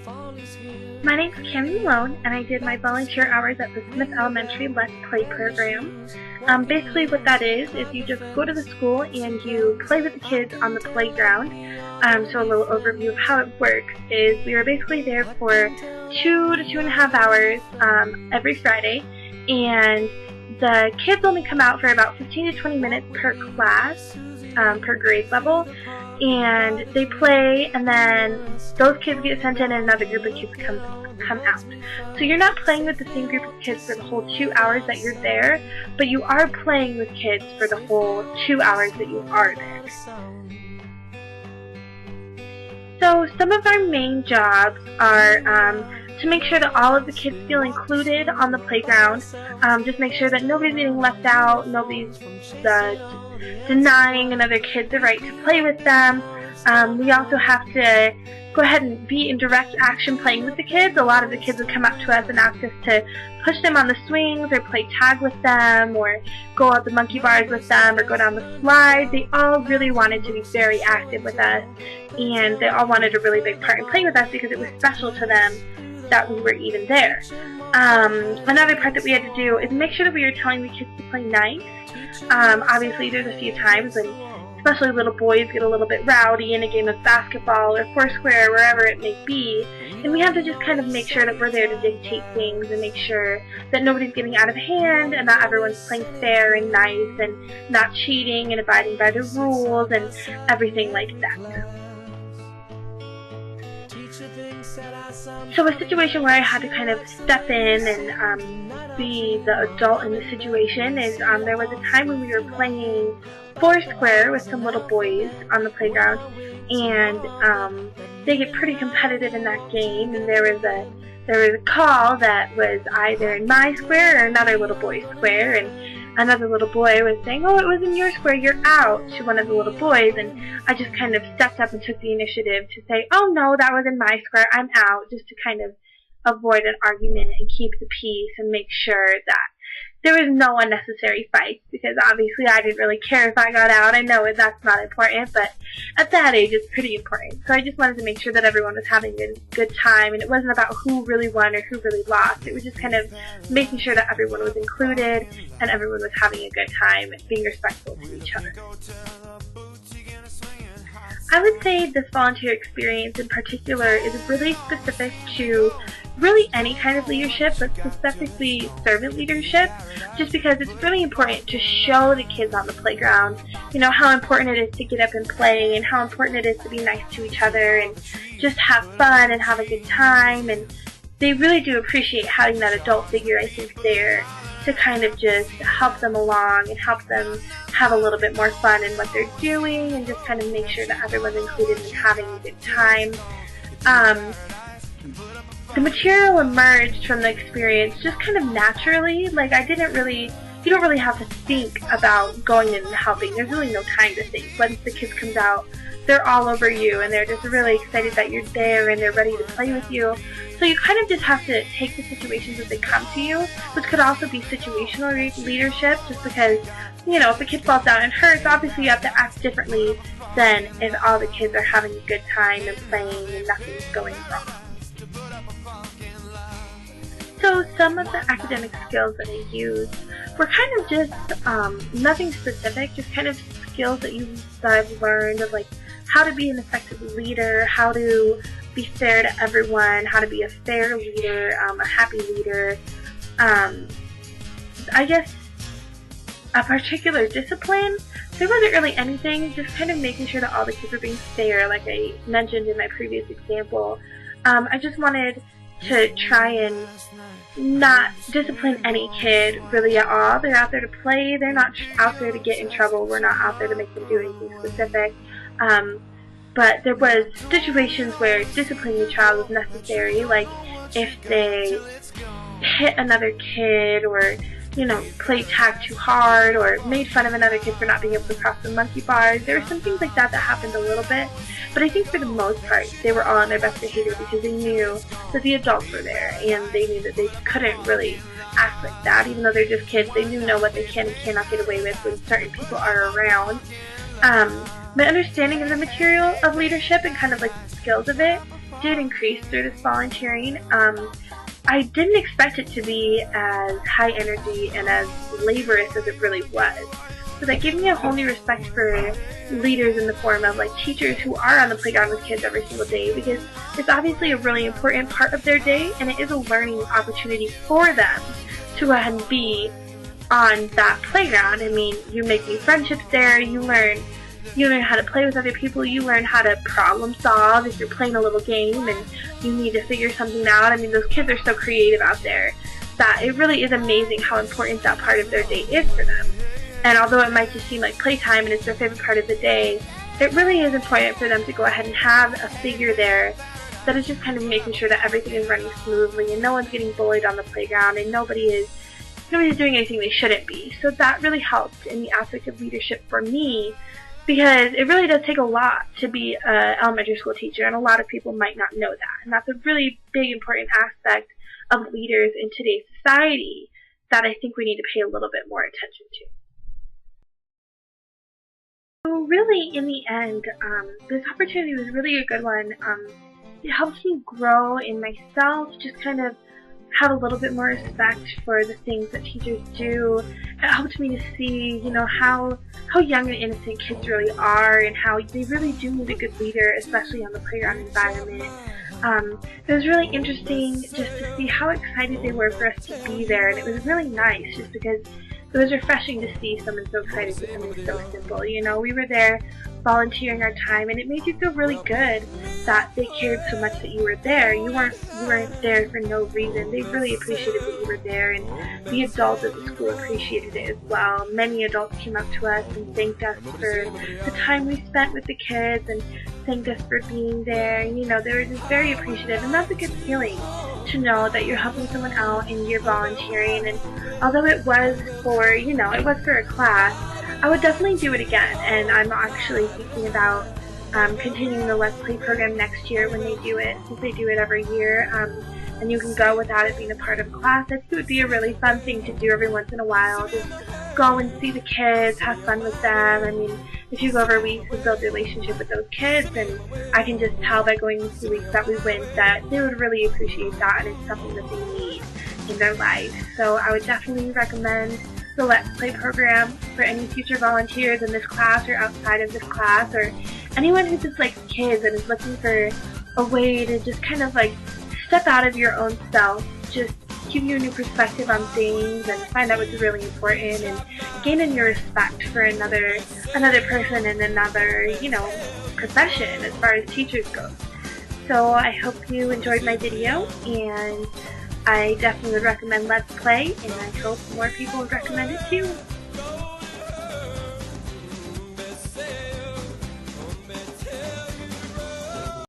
My name's Cammy Malone, and I did my volunteer hours at the Smith Elementary Let's Play program. Basically what that is you just go to the school and you play with the kids on the playground. So a little overview of how it works is we are basically there for 2 to 2.5 hours every Friday, and the kids only come out for about 15 to 20 minutes per class, per grade level, and they play, and then those kids get sent in and another group of kids come out. So you're not playing with the same group of kids for the whole 2 hours that you're there, but you are playing with kids for the whole 2 hours that you are there. So some of our main jobs are to make sure that all of the kids feel included on the playground. Just make sure that nobody's getting left out, nobody's denying another kid the right to play with them. We also have to go ahead and be in direct action playing with the kids. A lot of the kids would come up to us and ask us to push them on the swings or play tag with them or go out the monkey bars with them or go down the slide. They all really wanted to be very active with us, and they all wanted a really big part in playing with us because it was special to them that we were even there. Another part that we had to do is make sure that we were telling the kids to play nice. Obviously there's a few times when especially little boys get a little bit rowdy in a game of basketball or foursquare, wherever it may be, and we have to just kind of make sure that we're there to dictate things and make sure that nobody's getting out of hand and that everyone's playing fair and nice and not cheating and abiding by the rules and everything like that. So a situation where I had to kind of step in and be the adult in the situation is there was a time when we were playing foursquare with some little boys on the playground, and they get pretty competitive in that game, and there was a call that was either in my square or another little boy's square, and another little boy was saying, "Oh, it was in your square, you're out," to one of the little boys, and I just kind of stepped up and took the initiative to say, "Oh no, that was in my square, I'm out," just to kind of avoid an argument and keep the peace and make sure that there was no unnecessary fights, because obviously I didn't really care if I got out. I know that's not important, but at that age it's pretty important. So I just wanted to make sure that everyone was having a good time, and it wasn't about who really won or who really lost. It was just kind of making sure that everyone was included and everyone was having a good time and being respectful to each other. I would say this volunteer experience in particular is really specific to really any kind of leadership, but specifically servant leadership, just because it's really important to show the kids on the playground, you know, how important it is to get up and play and how important it is to be nice to each other and just have fun and have a good time. And they really do appreciate having that adult figure, I think, there to kind of just help them along and help them have a little bit more fun in what they're doing and just kind of make sure that everyone's included in having a good time. The material emerged from the experience just kind of naturally. Like, you don't really have to think about going in and helping. There's really no time to think. Once the kids comes out, they're all over you and they're just really excited that you're there and they're ready to play with you. So you kind of just have to take the situations as they come to you, which could also be situational leadership, just because, you know, if a kid falls down and hurts, obviously you have to act differently than if all the kids are having a good time and playing and nothing's going wrong. So some of the academic skills that I used were kind of just nothing specific, just kind of skills that I've learned of, like, how to be an effective leader, how to be fair to everyone, how to be a fair leader, a happy leader. I guess a particular discipline, there wasn't really anything, just kind of making sure that all the kids were being fair, like I mentioned in my previous example. I just wanted to try and not discipline any kid really at all. They're out there to play, they're not out there to get in trouble, we're not out there to make them do anything specific. But there was situations where disciplining the child was necessary, like if they hit another kid or, you know, played tag too hard or made fun of another kid for not being able to cross the monkey bars. There were some things like that that happened a little bit, but I think for the most part they were all on their best behavior because they knew that the adults were there and they knew that they couldn't really act like that. Even though they're just kids, they know what they can and cannot get away with when certain people are around. My understanding of the material of leadership and kind of like the skills of it did increase through this volunteering. I didn't expect it to be as high energy and as laborious as it really was. So that gave me a whole new respect for leaders in the form of like teachers who are on the playground with kids every single day, because it's obviously a really important part of their day, and it is a learning opportunity for them to go ahead and be on that playground. I mean, you make new friendships there, you learn how to play with other people, you learn how to problem solve if you're playing a little game and you need to figure something out. I mean, those kids are so creative out there that it really is amazing how important that part of their day is for them. And although it might just seem like playtime and it's their favorite part of the day, it really is important for them to go ahead and have a figure there that is just kind of making sure that everything is running smoothly and no one's getting bullied on the playground and nobody's doing anything they shouldn't be. So that really helped in the aspect of leadership for me, because it really does take a lot to be an elementary school teacher, and a lot of people might not know that. And that's a really big, important aspect of leaders in today's society that I think we need to pay a little bit more attention to. So really, in the end, this opportunity was really a good one. It helped me grow in myself, just kind of have a little bit more respect for the things that teachers do. It helped me to see, how young and innocent kids really are, and how they really do need a good leader, especially on the playground environment. It was really interesting just to see how excited they were for us to be there, and it was really nice just because it was refreshing to see someone so excited for something so simple. We were there volunteering our time, and it made you feel really good that they cared so much that you were there. You weren't there for no reason. They really appreciated that you were there, and the adults at the school appreciated it as well. Many adults came up to us and thanked us for the time we spent with the kids and thanked us for being there. They were just very appreciative, and that's a good feeling to know that you're helping someone out and you're volunteering. And although it was for, a class, I would definitely do it again, and I'm actually thinking about continuing the Let's Play program next year when they do it, since they do it every year, and you can go without it being a part of class. I think it would be a really fun thing to do every once in a while, just go and see the kids, have fun with them. I mean, if you go over weeks and build a relationship with those kids, and I can just tell by going through weeks that we went that they would really appreciate that, and it's something that they need in their life. So I would definitely recommend the Let's Play program for any future volunteers in this class or outside of this class, or anyone who just likes kids and is looking for a way to just kind of like step out of your own self, just give you a new perspective on things and find out what's really important, and gain in your respect for another person and another, profession as far as teachers go. So I hope you enjoyed my video, and I definitely would recommend Let's Play, and I hope more people would recommend it too.